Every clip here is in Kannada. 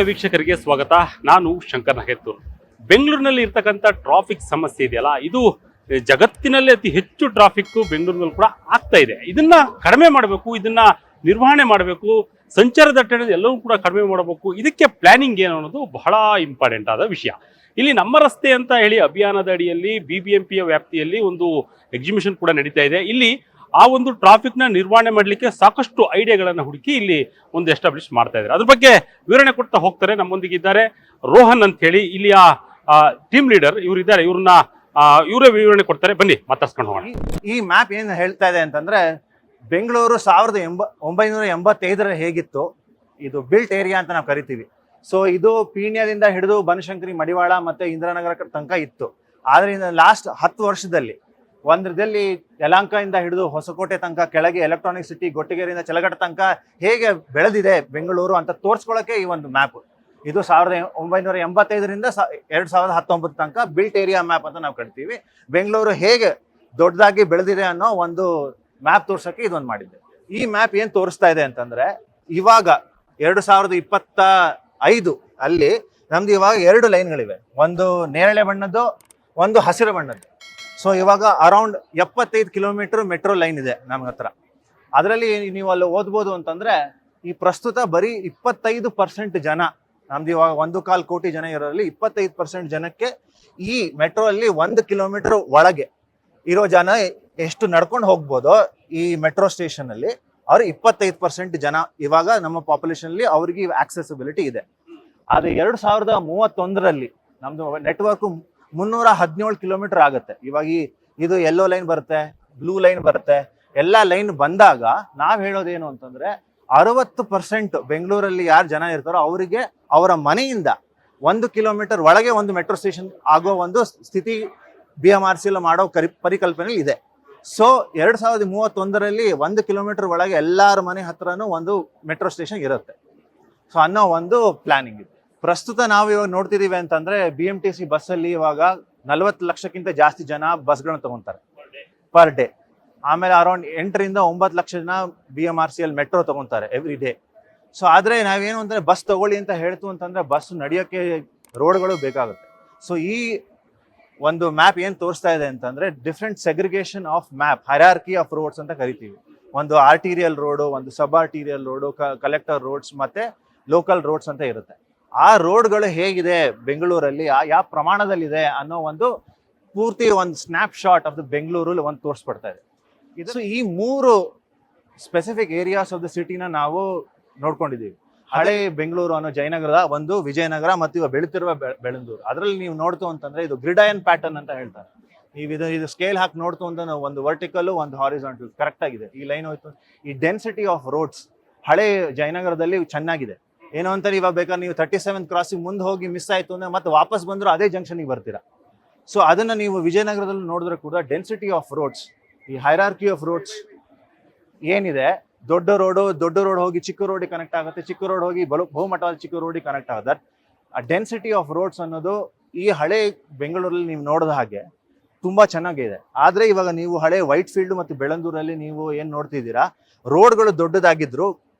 ವೀಕ್ಷಕರಿಗೆ ಸ್ವಾಗತ. ನಾನು ಶಂಕರ್ ನಗೆತ್ತೂರ್. ಬೆಂಗಳೂರಿನಲ್ಲಿ ಇರ್ತಕ್ಕಂಥ ಟ್ರಾಫಿಕ್ ಸಮಸ್ಯೆ ಇದೆಯಲ್ಲ, ಇದು ಜಗತ್ತಿನಲ್ಲಿ ಅತಿ ಹೆಚ್ಚು ಟ್ರಾಫಿಕ್ ಬೆಂಗಳೂರಿನಲ್ಲಿ ಕೂಡ ಆಗ್ತಾ ಇದೆ. ಇದನ್ನ ಕಡಿಮೆ ಮಾಡಬೇಕು, ಇದನ್ನ ನಿರ್ವಹಣೆ ಮಾಡಬೇಕು, ಸಂಚಾರ ದಟ್ಟಣೆ ಎಲ್ಲವೂ ಕೂಡ ಕಡಿಮೆ ಮಾಡಬೇಕು. ಇದಕ್ಕೆ ಪ್ಲಾನಿಂಗ್ ಏನು ಅನ್ನೋದು ಬಹಳ ಇಂಪಾರ್ಟೆಂಟ್ ಆದ ವಿಷಯ. ಇಲ್ಲಿ ನಮ್ಮ ರಸ್ತೆ ಅಂತ ಹೇಳಿ ಅಭಿಯಾನದ ಅಡಿಯಲ್ಲಿ BBMPಯ ವ್ಯಾಪ್ತಿಯಲ್ಲಿ ಒಂದು ಎಕ್ಸಿಬಿಷನ್ ಕೂಡ ನಡೀತಾ ಇದೆ. ಇಲ್ಲಿ ಆ ಒಂದು ಟ್ರಾಫಿಕ್ ನ ನಿರ್ವಹಣೆ ಮಾಡಲಿಕ್ಕೆ ಸಾಕಷ್ಟು ಐಡಿಯಾಗಳನ್ನ ಹುಡುಕಿ ಇಲ್ಲಿ ಒಂದು ಎಸ್ಟಾಬ್ಲಿಷ್ ಮಾಡ್ತಾ ಇದ್ದಾರೆ. ಅದ್ರ ಬಗ್ಗೆ ವಿವರಣೆ ಕೊಡ್ತಾ ಹೋಗ್ತಾರೆ. ನಮ್ಮೊಂದಿಗೆ ಇದ್ದಾರೆ ರೋಹನ್ ಅಂತ ಹೇಳಿ, ಇಲ್ಲಿಯ ಟೀಮ್ ಲೀಡರ್ ಇವರು ಇದ್ದಾರೆ. ಇವರೇ ವಿವರಣೆ ಕೊಡ್ತಾರೆ. ಬನ್ನಿ ಮಾತಾಡ್ಸ್ಕೊಂಡು ಹೋಗೋಣ. ಈ ಮ್ಯಾಪ್ ಏನು ಹೇಳ್ತಾ ಇದೆ ಅಂತಂದ್ರೆ, ಬೆಂಗಳೂರು 1985ರಲ್ಲಿ ಹೇಗಿತ್ತು, ಇದು ಬಿಲ್ಟ್ ಏರಿಯಾ ಅಂತ ನಾವು ಕರಿತೀವಿ. ಸೊ ಇದು ಪೀಣ್ಯದಿಂದ ಹಿಡಿದು ಬನಶಂಕರಿ, ಮಡಿವಾಳ ಮತ್ತೆ ಇಂದಿರಾನಗರ ತನಕ ಇತ್ತು. ಆದ್ರೆ ಲಾಸ್ಟ್ 10 ವರ್ಷದಲ್ಲಿ ಒಂದ್ರದಲ್ಲಿ ಯಲಹಂಕದಿಂದ ಹಿಡಿದು ಹೊಸಕೋಟೆ ತನಕ, ಕೆಳಗೆ ಎಲೆಕ್ಟ್ರಾನಿಕ್ ಸಿಟಿ, ಗೊಟ್ಟಿಗೆರೆಯಿಂದ ಚಲಗಟ್ಟ ತನಕ ಹೇಗೆ ಬೆಳೆದಿದೆ ಬೆಂಗಳೂರು ಅಂತ ತೋರಿಸ್ಕೊಳ್ಳೋಕೆ ಈ ಒಂದು ಮ್ಯಾಪ್. ಇದು 1985ರಿಂದ 2019 ತನಕ ಬಿಲ್ಟ್ ಏರಿಯಾ ಮ್ಯಾಪ್ ಅಂತ ನಾವು ಕರಿತೀವಿ. ಬೆಂಗಳೂರು ಹೇಗೆ ದೊಡ್ಡದಾಗಿ ಬೆಳೆದಿದೆ ಅನ್ನೋ ಒಂದು ಮ್ಯಾಪ್ ತೋರ್ಸೋಕೆ ಇದೊಂದು ಮಾಡಿದ್ದೆ. ಈ ಮ್ಯಾಪ್ ಏನ್ ತೋರಿಸ್ತಾ ಇದೆ ಅಂತಂದ್ರೆ, ಇವಾಗ 2025 ಅಲ್ಲಿ ನಮ್ದು ಇವಾಗ 2 ಲೈನ್ಗಳಿವೆ. ಒಂದು ನೇರಳೆ ಬಣ್ಣದ್ದು, ಒಂದು ಹಸಿರು ಬಣ್ಣದ್ದು. ಸೊ ಇವಾಗ ಅರೌಂಡ್ 75 ಕಿಲೋಮೀಟರ್ ಮೆಟ್ರೋ ಲೈನ್ ಇದೆ ನಮ್ಮ ಹತ್ರ. ಅದರಲ್ಲಿ ನೀವು ಅಲ್ಲಿ ಓದ್ಬೋದು ಅಂತಂದ್ರೆ, ಈ ಪ್ರಸ್ತುತ ಬರೀ 25% ಜನ, ನಮ್ದು ಇವಾಗ 1.25 ಕೋಟಿ ಜನ ಇರೋರಲ್ಲಿ 25% ಜನಕ್ಕೆ ಈ ಮೆಟ್ರೋ ಅಲ್ಲಿ 1 ಕಿಲೋಮೀಟರ್ ಒಳಗೆ ಇರೋ ಜನ ಎಷ್ಟು ನಡ್ಕೊಂಡು ಹೋಗ್ಬೋದೋ ಈ ಮೆಟ್ರೋ ಸ್ಟೇಷನ್ ಅಲ್ಲಿ, ಅವ್ರು 25% ಜನ ಇವಾಗ ನಮ್ಮ ಪಾಪ್ಯುಲೇಷನ್ ಅಲ್ಲಿ ಅವ್ರಿಗೆ ಆಕ್ಸೆಸಿಬಿಲಿಟಿ ಇದೆ. ಆದ್ರೆ 2031ರಲ್ಲಿ ನಮ್ದು ನೆಟ್ವರ್ಕ್ 317 ಕಿಲೋಮೀಟರ್ ಆಗುತ್ತೆ. ಇವಾಗ ಇದು ಯೆಲ್ಲೋ ಲೈನ್ ಬರುತ್ತೆ, ಬ್ಲೂ ಲೈನ್ ಬರುತ್ತೆ. ಎಲ್ಲ ಲೈನ್ ಬಂದಾಗ ನಾವ್ ಹೇಳೋದೇನು ಅಂತಂದ್ರೆ, 60% ಬೆಂಗಳೂರಲ್ಲಿ ಯಾರು ಜನ ಇರ್ತಾರೋ ಅವರಿಗೆ ಅವರ ಮನೆಯಿಂದ 1 ಕಿಲೋಮೀಟರ್ ಒಳಗೆ ಒಂದು ಮೆಟ್ರೋ ಸ್ಟೇಷನ್ ಆಗೋ ಒಂದು ಸ್ಥಿತಿ BMRC ಮಾಡೋ ಪರಿಕಲ್ಪನೆ ಇದೆ. ಸೊ 2031ರಲ್ಲಿ 1 ಕಿಲೋಮೀಟರ್ ಒಳಗೆ ಎಲ್ಲಾರ ಮನೆ ಹತ್ರನೂ ಒಂದು ಮೆಟ್ರೋ ಸ್ಟೇಷನ್ ಇರುತ್ತೆ. ಸೊ ಅನ್ನೋ ಒಂದು ಪ್ಲಾನಿಂಗ್ ಇದೆ. ಪ್ರಸ್ತುತ ನಾವು ಇವಾಗ ನೋಡ್ತಿದೀವಿ ಅಂತಂದ್ರೆ, BMTC ಬಸ್ ಅಲ್ಲಿ ಇವಾಗ 40 ಲಕ್ಷಕ್ಕಿಂತ ಜಾಸ್ತಿ ಜನ ಬಸ್ಗಳನ್ನ ತಗೊಂತಾರೆ ಪರ್ ಡೇ. ಆಮೇಲೆ ಅರೌಂಡ್ 8 ರಿಂದ 9 ಲಕ್ಷ ಜನ BMRC ಅಲ್ಲಿ ಮೆಟ್ರೋ ತಗೊಂತಾರೆ ಎವ್ರಿ ಡೇ. ಸೊ ಆದ್ರೆ ನಾವೇನು ಅಂದ್ರೆ, ಬಸ್ ತಗೊಳ್ಳಿ ಅಂತ ಹೇಳ್ತು ಅಂತಂದ್ರೆ ಬಸ್ ನಡೆಯೋಕೆ ರೋಡ್ಗಳು ಬೇಕಾಗುತ್ತೆ. ಸೊ ಈ ಒಂದು ಮ್ಯಾಪ್ ಏನ್ ತೋರಿಸ್ತಾ ಇದೆ ಅಂತಂದ್ರೆ, different segregation of map, hierarchy of roads ಅಂತ ಕರಿತೀವಿ. ಒಂದು ಆರ್ಟೀರಿಯಲ್ ರೋಡು, ಒಂದು ಸಬ್ ಆರ್ಟೀರಿಯಲ್ ರೋಡು, ಕಲೆಕ್ಟರ್ ರೋಡ್ಸ್ ಮತ್ತೆ ಲೋಕಲ್ ರೋಡ್ಸ್ ಅಂತ ಇರುತ್ತೆ. ಆ ರೋಡ್ಗಳು ಹೇಗಿದೆ ಬೆಂಗಳೂರಲ್ಲಿ, ಯಾವ ಪ್ರಮಾಣದಲ್ಲಿದೆ ಅನ್ನೋ ಒಂದು ಪೂರ್ತಿ ಒಂದು snap shot of the Bengaluru ಒಂದು ತೋರಿಸ್ಪಡ್ತಾ ಇದೆ. ಇದು ಈ 3 ಸ್ಪೆಸಿಫಿಕ್ ಏರಿಯಾಸ್ ಆಫ್ ದ ಸಿಟಿನ ನಾವು ನೋಡ್ಕೊಂಡಿದ್ದೀವಿ. ಹಳೆ ಬೆಂಗಳೂರು ಅನ್ನೋ ಜಯನಗರ, ಒಂದು ವಿಜಯನಗರ, ಮತ್ತು ಇವಾಗ ಬೆಳೀತಿರುವ ಬೆಳಂದೂರು. ಅದರಲ್ಲಿ ನೀವು ನೋಡ್ತು ಅಂತಂದ್ರೆ, ಇದು ಗ್ರಿಡಯನ್ ಪ್ಯಾಟರ್ನ್ ಅಂತ ಹೇಳ್ತಾರೆ. ನೀವು ಇದು ಸ್ಕೇಲ್ ಹಾಕಿ ನೋಡ್ತು ಅಂತ ಒಂದು ವರ್ಟಿಕಲ್, ಒಂದು ಹಾರಿಜಾಂಟಲ್ ಕರೆಕ್ಟ್ ಆಗಿದೆ. ಈ ಲೈನ್ ಹೋಯ್ತು. ಈ ಡೆನ್ಸಿಟಿ ಆಫ್ ರೋಡ್ಸ್ ಹಳೆ ಜಯನಗರದಲ್ಲಿ ಚೆನ್ನಾಗಿದೆ. ಏನು ಅಂತಾರೆ, ಇವಾಗ ಬೇಕಾದ್ರೆ ನೀವು 37 ಕ್ರಾಸಿಂಗ್ ಮುಂದೆ ಹೋಗಿ ಮಿಸ್ ಆಯ್ತು ಅಂದ್ರೆ ಮತ್ತೆ ವಾಪಸ್ ಬಂದ್ರು ಅದೇ ಜಂಕ್ಷನ್ಗೆ ಬರ್ತೀರಾ. ಸೊ ಅದನ್ನ ನೀವು ವಿಜಯನಗರದಲ್ಲಿ ನೋಡಿದ್ರೆ ಕೂಡ ಡೆನ್ಸಿಟಿ ಆಫ್ ರೋಡ್ಸ್, ಈ ಹೈರಾರ್ಕಿ ಆಫ್ ರೋಡ್ಸ್ ಏನಿದೆ, ದೊಡ್ಡ ರೋಡ್ ಹೋಗಿ ಚಿಕ್ಕ ರೋಡಿಗೆ ಕನೆಕ್ಟ್ ಆಗುತ್ತೆ, ಚಿಕ್ಕ ರೋಡ್ ಹೋಗಿ ಬಹುಮಟ್ಟವಾದ ಚಿಕ್ಕ ರೋಡಿಗೆ ಕನೆಕ್ಟ್ ಆಗುತ್ತೆ. ಆ ಡೆನ್ಸಿಟಿ ಆಫ್ ರೋಡ್ಸ್ ಅನ್ನೋದು ಈ ಹಳೆ ಬೆಂಗಳೂರಲ್ಲಿ ನೀವು ನೋಡಿದ ಹಾಗೆ ತುಂಬಾ ಚೆನ್ನಾಗಿದೆ. ಆದ್ರೆ ಇವಾಗ ನೀವು ಹಳೆ ವೈಟ್ ಫೀಲ್ಡ್ ಮತ್ತು ಬೆಳಂದೂರಲ್ಲಿ ನೀವು ಏನ್ ನೋಡ್ತಿದ್ದೀರಾ, ರೋಡ್ಗಳು ದೊಡ್ಡದಾಗಿದ್ರು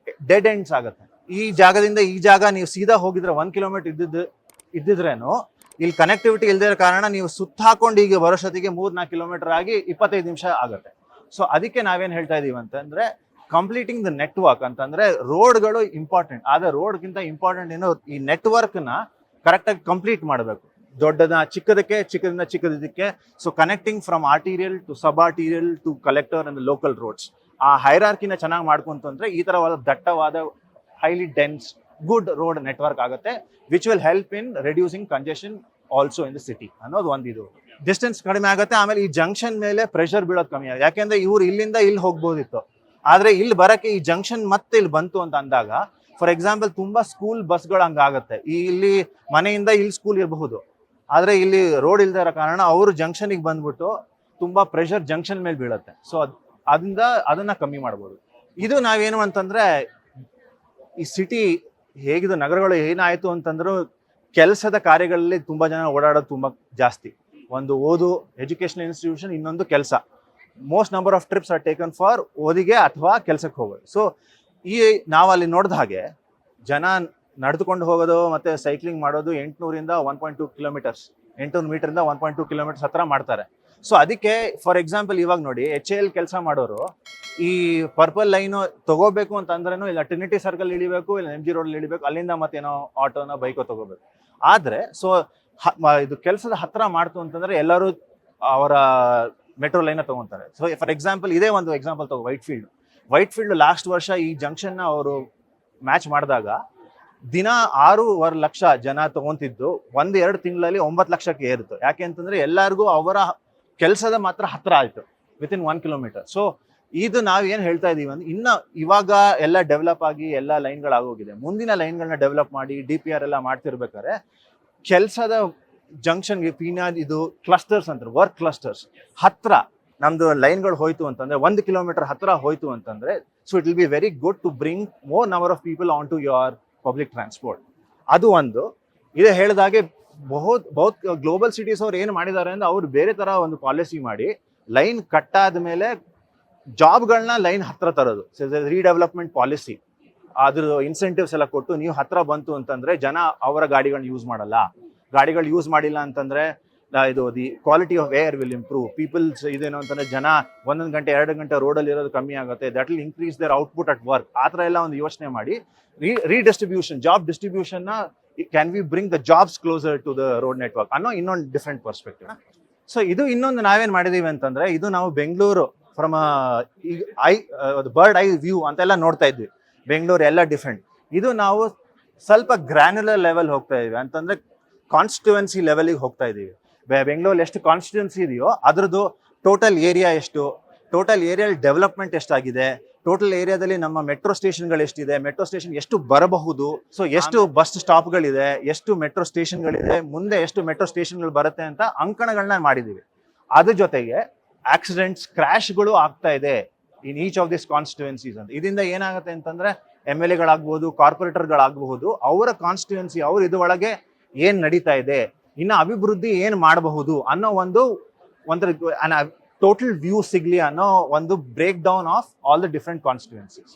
ಡೆಡ್ ಎಂಡ್ಸ್ ಆಗುತ್ತೆ. ಈ ಜಾಗದಿಂದ ಈ ಜಾಗ ನೀವು ಸೀದಾ ಹೋಗಿದ್ರೆ 1 ಕಿಲೋಮೀಟರ್ ಇದ್ದಿದ್ರೇನು, ಇಲ್ಲಿ ಕನೆಕ್ಟಿವಿಟಿ ಇಲ್ದಿರೋ ಕಾರಣ ನೀವು ಸುತ್ತ ಹಾಕೊಂಡು ಈಗ ಬರೋಷ್ಟೊತ್ತಿಗೆ 3-4 ಕಿಲೋಮೀಟರ್ ಆಗಿ 25 ನಿಮಿಷ ಆಗುತ್ತೆ. ಸೊ ಅದಕ್ಕೆ ನಾವೇನ್ ಹೇಳ್ತಾ ಇದೀವಿ ಅಂತಂದ್ರೆ, ಕಂಪ್ಲೀಟಿಂಗ್ ದ ನೆಟ್ವರ್ಕ್ ಅಂತಂದ್ರೆ, ರೋಡ್ಗಳು ಇಂಪಾರ್ಟೆಂಟ್, ಆದ್ರೆ ರೋಡ್ಗಿಂತ ಇಂಪಾರ್ಟೆಂಟ್ ಏನು, ಈ ನೆಟ್ವರ್ಕ್ ನ ಕರೆಕ್ಟ್ ಆಗಿ ಕಂಪ್ಲೀಟ್ ಮಾಡಬೇಕು. ಚಿಕ್ಕದಿಂದ ಚಿಕ್ಕದಕ್ಕೆ. So connecting from arterial to sub arterial to collector and local roads, ಆ ಹೈರಾರ್ಕಿನ ಚೆನ್ನಾಗಿ ಮಾಡ್ಕೊಂತಂದ್ರೆ ಈ ತರವಾದ ದಟ್ಟವಾದ highly dense good road network ಆಗುತ್ತೆ, which will help in reducing congestion also in the city ಅನ್ನೋದು ಒಂದು. ಇದು ಡಿಸ್ಟೆನ್ಸ್ ಕಡಿಮೆ ಆಗುತ್ತೆ. ಆಮೇಲೆ ಈ ಜಂಕ್ಷನ್ ಮೇಲೆ ಪ್ರೆಷರ್ ಬೀಳೋದು ಕಮ್ಮಿ ಆಗುತ್ತೆ. ಯಾಕೆಂದ್ರೆ ಇವ್ರು ಇಲ್ಲಿಂದ ಇಲ್ಲಿ ಹೋಗ್ಬೋದಿತ್ತು, ಆದ್ರೆ ಇಲ್ಲಿ ಬರಕ್ಕೆ ಈ ಜಂಕ್ಷನ್ ಮತ್ತೆ ಇಲ್ಲಿ ಬಂತು ಅಂತ ಅಂದಾಗ, ಫಾರ್ ಎಕ್ಸಾಂಪಲ್ ತುಂಬಾ ಸ್ಕೂಲ್ ಬಸ್ಗಳು ಹಂಗಾಗತ್ತೆ. ಇಲ್ಲಿ ಮನೆಯಿಂದ ಇಲ್ಲಿ ಸ್ಕೂಲ್ ಇರಬಹುದು, ಆದ್ರೆ ಇಲ್ಲಿ ರೋಡ್ ಇಲ್ದೇ ಇರೋ ಕಾರಣ ಅವರು ಜಂಕ್ಷನ್ಗೆ ಬಂದ್ಬಿಟ್ಟು ತುಂಬಾ ಪ್ರೆಷರ್ ಜಂಕ್ಷನ್ ಮೇಲೆ ಬೀಳುತ್ತೆ. ಸೊ ಅದನ್ನ ಕಮ್ಮಿ ಮಾಡ್ಬೋದು. ಇದು ನಾವೇನು ಅಂತಂದ್ರೆ, ಈ ಸಿಟಿ ಹೇಗಿದು, ನಗರಗಳು ಏನಾಯ್ತು ಅಂತಂದ್ರು ಕೆಲಸದ ಕಾರ್ಯಗಳಲ್ಲಿ ತುಂಬಾ ಜನ ಓಡಾಡೋದು ತುಂಬಾ ಜಾಸ್ತಿ. ಒಂದು ಓದು, ಎಜುಕೇಶನಲ್ ಇನ್ಸ್ಟಿಟ್ಯೂಷನ್, ಇನ್ನೊಂದು ಕೆಲಸ. Most number of trips are taken for ಓದಿಗೆ ಅಥವಾ ಕೆಲಸಕ್ಕೆ ಹೋಗೋದು. ಸೊ ನಾವು ಅಲ್ಲಿ ನೋಡಿದ ಹಾಗೆ ಜನ ನಡೆದುಕೊಂಡು ಹೋಗೋದು ಮತ್ತೆ ಸೈಕ್ಲಿಂಗ್ ಮಾಡೋದು 800 1.2 ಕಿಲೋಮೀಟರ್ಸ್ 800 ಮೀಟರ್ 1.2 ಕಿಲೋಮೀಟರ್ಸ್ ಹತ್ರ ಮಾಡ್ತಾರೆ. ಸೊ ಅದಕ್ಕೆ ಫಾರ್ ಎಕ್ಸಾಂಪಲ್ ಇವಾಗ ನೋಡಿ HAL ಕೆಲಸ ಮಾಡೋರು ಈ ಪರ್ಪಲ್ ಲೈನ್ ತಗೋಬೇಕು ಅಂತ ಅಂದ್ರೇನು ಇಲ್ಲ ಟ್ರಿನಿಟಿ ಸರ್ಕಲ್ ಇಳಿಬೇಕು, ಇಲ್ಲ MG ರೋಡ್ ಇಳಿಬೇಕು, ಅಲ್ಲಿಂದ ಮತ್ತೇನೋ ಆಟೋನ ಬೈಕೋ ತಗೋಬೇಕು. ಆದ್ರೆ ಸೊ ಇದು ಕೆಲಸದ ಹತ್ರ ಮಾಡ್ತು ಅಂತಂದ್ರೆ ಎಲ್ಲರೂ ಅವರ ಮೆಟ್ರೋ ಲೈನ್ ತಗೊಂತಾರೆ. ಸೊ ಫಾರ್ ಎಕ್ಸಾಂಪಲ್ ಇದೇ ಒಂದು ಎಕ್ಸಾಂಪಲ್ ತಗೋ, ವೈಟ್ ಫೀಲ್ಡ್ ಲಾಸ್ಟ್ ವರ್ಷ ಈ ಜಂಕ್ಷನ್ ನ ಅವರು ಮ್ಯಾಚ್ ಮಾಡಿದಾಗ ದಿನ 6.5 ಲಕ್ಷ ಜನ ತಗೊಂತಿದ್ದು 1-2 ತಿಂಗಳಲ್ಲಿ 9 ಲಕ್ಷಕ್ಕೆ ಏರಿತು. ಯಾಕೆ ಅಂತಂದ್ರೆ ಎಲ್ಲರಿಗೂ ಅವರ ಕೆಲಸದ ಮಾತ್ರ ಹತ್ರ ಆಯ್ತು ವಿತಿನ್ 1 ಕಿಲೋಮೀಟರ್. ಸೊ ಇದು ನಾವ್ ಏನ್ ಹೇಳ್ತಾ ಇದೀವಿ ಅಂದ್ರೆ ಇವಾಗ ಎಲ್ಲ ಡೆವಲಪ್ ಆಗಿ ಎಲ್ಲ ಲೈನ್ಗಳಾಗೋಗಿದೆ. ಮುಂದಿನ ಲೈನ್ಗಳನ್ನ ಡೆವಲಪ್ ಮಾಡಿ DPR ಎಲ್ಲ ಮಾಡ್ತಿರ್ಬೇಕಾದ್ರೆ ಕೆಲಸದ ಜಂಕ್ಷನ್ಗೆ ಇದು ಕ್ಲಸ್ಟರ್ಸ್ ಅಂತಾರೆ, ವರ್ಕ್ ಕ್ಲಸ್ಟರ್ಸ್ ಹತ್ರ ನಮ್ದು ಲೈನ್ಗಳು ಹೋಯ್ತು ಅಂತಂದ್ರೆ 1 ಕಿಲೋಮೀಟರ್ ಹತ್ರ ಹೋಯ್ತು ಅಂತಂದ್ರೆ so it will be very good to bring more number of people on to your public transport. ಅದು ಒಂದು. ಇದೇ ಹೇಳಿದಾಗೆ ಬಹುತ್ ಗ್ಲೋಬಲ್ ಸಿಟೀಸ್ ಅವ್ರು ಏನು ಮಾಡಿದ್ದಾರೆ ಅಂದ್ರೆ ಅವ್ರು ಬೇರೆ ತರ ಒಂದು ಪಾಲಿಸಿ ಮಾಡಿ ಲೈನ್ ಕಟ್ ಆದ್ಮೇಲೆ ಜಾಬ್ಗಳನ್ನ ಲೈನ್ ಹತ್ರ ತರೋದು, ರೀಡೆವಲಪ್ಮೆಂಟ್ ಪಾಲಿಸಿ. ಅದ್ರ ಇನ್ಸೆಂಟಿವ್ಸ್ ಎಲ್ಲ ಕೊಟ್ಟು ನೀವು ಹತ್ರ ಬಂತು ಅಂತಂದ್ರೆ ಜನ ಅವರ ಗಾಡಿಗಳನ್ನ ಯೂಸ್ ಮಾಡಲ್ಲ. ಗಾಡಿಗಳು ಯೂಸ್ ಮಾಡಿಲ್ಲ ಅಂತಂದ್ರೆ ಇದು the quality of air will improve. Peoples ಇದೇನು ಅಂತಂದ್ರೆ ಜನ 1 ಗಂಟೆ 2 ಗಂಟೆ ರೋಡಲ್ಲಿ ಇರೋದು ಕಮ್ಮಿ ಆಗುತ್ತೆ. That will increase their output at work. ಆ ಥರ ಎಲ್ಲ ಒಂದು ಯೋಚನೆ ಮಾಡಿ ರೀಡಿಸ್ಟ್ರಿಬ್ಯೂಷನ್, ಜಾಬ್ ಡಿಸ್ಟ್ರಿಬ್ಯೂಷನ್ ನ can we bring the jobs closer to the road network ಅನ್ನೋ ಇನ್ನೊಂದು ಡಿಫ್ರೆಂಟ್ ಪರ್ಸ್ಪೆಕ್ಟಿವ್. ಸೊ ಇದು ಇನ್ನೊಂದು ನಾವೇನ್ ಮಾಡಿದೀವಿ ಅಂತಂದ್ರೆ ಇದು ನಾವು Bengaluru from bird eye view ಅಂತೆಲ್ಲ ನೋಡ್ತಾ ಇದ್ವಿ. ಬೆಂಗಳೂರು ಎಲ್ಲ ಡಿಫ್ರೆಂಟ್. ಇದು ನಾವು ಸ್ವಲ್ಪ ಗ್ರ್ಯಾನ್ಯುಲರ್ ಲೆವೆಲ್ ಹೋಗ್ತಾ ಇದೀವಿ ಅಂತಂದ್ರೆ ಕಾನ್ಸ್ಟಿಟ್ಯೂನ್ಸಿ ಲೆವೆಲ್ಗೆ ಹೋಗ್ತಾ ಇದೀವಿ. ಬೆಂಗಳೂರಲ್ಲಿ ಎಷ್ಟು ಕಾನ್ಸ್ಟಿಟ್ಯೂನ್ಸಿ ಇದೆಯೋ ಅದ್ರದ್ದು ಟೋಟಲ್ ಏರಿಯಾ ಎಷ್ಟು, ಟೋಟಲ್ ಏರಿಯಲ್ ಡೆವಲಪ್ಮೆಂಟ್ ಎಷ್ಟಾಗಿದೆ, ಟೋಟಲ್ ಏರಿಯಾದಲ್ಲಿ ನಮ್ಮ ಮೆಟ್ರೋ ಸ್ಟೇಷನ್ಗಳು ಎಷ್ಟಿದೆ, ಮೆಟ್ರೋ ಸ್ಟೇಷನ್ ಎಷ್ಟು ಬರಬಹುದು, ಸೊ ಎಷ್ಟು ಬಸ್ ಸ್ಟಾಪ್ಗಳಿದೆ, ಎಷ್ಟು ಮೆಟ್ರೋ ಸ್ಟೇಷನ್ಗಳಿದೆ, ಮುಂದೆ ಎಷ್ಟು ಮೆಟ್ರೋ ಸ್ಟೇಷನ್ಗಳು ಬರುತ್ತೆ ಅಂತ ಅಂಕಣಗಳನ್ನ ಮಾಡಿದೀವಿ. ಅದ್ರ ಜೊತೆಗೆ ಆಕ್ಸಿಡೆಂಟ್ಸ್, ಕ್ರ್ಯಾಶ್ಗಳು ಆಗ್ತಾ ಇದೆ in each of this constituencies ಅಂತ. ಇದರಿಂದ ಏನಾಗುತ್ತೆ ಅಂತಂದ್ರೆ MLAಗಳಾಗ್ಬಹುದು, ಕಾರ್ಪೊರೇಟರ್ಗಳಾಗಬಹುದು, ಅವರ ಕಾನ್ಸ್ಟಿಟ್ಯೂನ್ಸಿ ಅವ್ರ ಇದ್ರೊಳಗೆ ಏನ್ ನಡೀತಾ ಇದೆ, ಇನ್ನು ಅಭಿವೃದ್ಧಿ ಏನ್ ಮಾಡಬಹುದು ಅನ್ನೋ ಒಂದು ಟೋಟಲ್ ವ್ಯೂ ಸಿಗ್ಲಿ ಅನ್ನೋ ಒಂದು break down of all the different constituencies.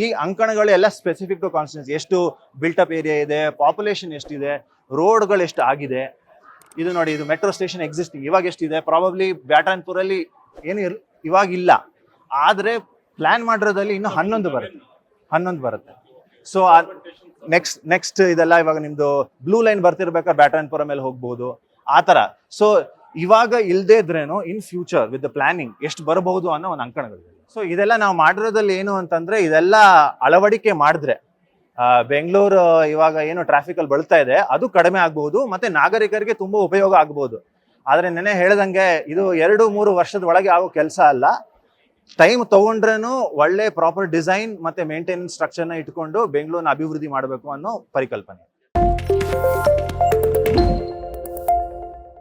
ಈ ಅಂಕಣಗಳು ಎಲ್ಲ ಸ್ಪೆಸಿಫಿಕ್ ಟು ಕಾನ್ಸ್ಟಿಟ್ಯೂನ್ಸಿ. ಎಷ್ಟು ಬಿಲ್ಟಪ್ ಏರಿಯಾ ಇದೆ, ಪಾಪ್ಯುಲೇಷನ್ ಎಷ್ಟಿದೆ, ರೋಡ್ಗಳು ಎಷ್ಟು ಆಗಿದೆ. ಇದು ನೋಡಿ, ಇದು ಮೆಟ್ರೋ ಸ್ಟೇಷನ್ ಎಕ್ಸಿಸ್ಟಿಂಗ್ ಇವಾಗ ಎಷ್ಟಿದೆ, ಪ್ರಾಬಬ್ಲಿ ಬ್ಯಾಟರಾಯನ್ಪುರಲ್ಲಿ ಏನು ಇವಾಗ ಇಲ್ಲ, ಆದ್ರೆ ಪ್ಲಾನ್ ಮಾಡಿರೋದ್ರಲ್ಲಿ ಇನ್ನು 11 ಬರುತ್ತೆ. ಸೊ ನೆಕ್ಸ್ಟ್ ಇದೆಲ್ಲ ಇವಾಗ ನಿಮ್ದು ಬ್ಲೂ ಲೈನ್ ಬರ್ತಿರ್ಬೇಕಾದ್ರೆ ಬ್ಯಾಟರಾಯನ್ಪುರ ಮೇಲೆ ಹೋಗ್ಬಹುದು ಆ ತರ. ಸೊ ಇವಾಗ ಇಲ್ದೇ ಇದ್ರೇನು in future with the planning ಎಷ್ಟು ಬರಬಹುದು ಅನ್ನೋ ಒಂದು ಅಂಕಣಗಳು. ಸೊ ಇದೆಲ್ಲ ನಾವು ಮಾಡಿರೋದ್ರಲ್ಲಿ ಏನು ಅಂತಂದ್ರೆ ಇದೆಲ್ಲ ಅಳವಡಿಕೆ ಮಾಡಿದ್ರೆ ಬೆಂಗಳೂರು ಇವಾಗ ಏನು ಟ್ರಾಫಿಕ್ ಅಲ್ಲಿ ಬಳಲ್ತಾ ಇದೆ ಅದು ಕಡಿಮೆ ಆಗಬಹುದು, ಮತ್ತೆ ನಾಗರಿಕರಿಗೆ ತುಂಬಾ ಉಪಯೋಗ ಆಗಬಹುದು. ಆದ್ರೆ ನೆನೆ ಹೇಳ್ದಂಗೆ ಇದು 2-3 ವರ್ಷದ ಒಳಗೆ ಆಗೋ ಕೆಲಸ ಅಲ್ಲ. ಟೈಮ್ ತಗೊಂಡ್ರೇನು ಒಳ್ಳೆ ಪ್ರಾಪರ್ ಡಿಸೈನ್ ಮತ್ತೆ ಮೇಂಟೆನೆನ್ಸ್ ಸ್ಟ್ರಕ್ಚರ್ನ ಇಟ್ಕೊಂಡು ಬೆಂಗಳೂರನ್ನ ಅಭಿವೃದ್ಧಿ ಮಾಡಬೇಕು ಅನ್ನೋ ಪರಿಕಲ್ಪನೆ.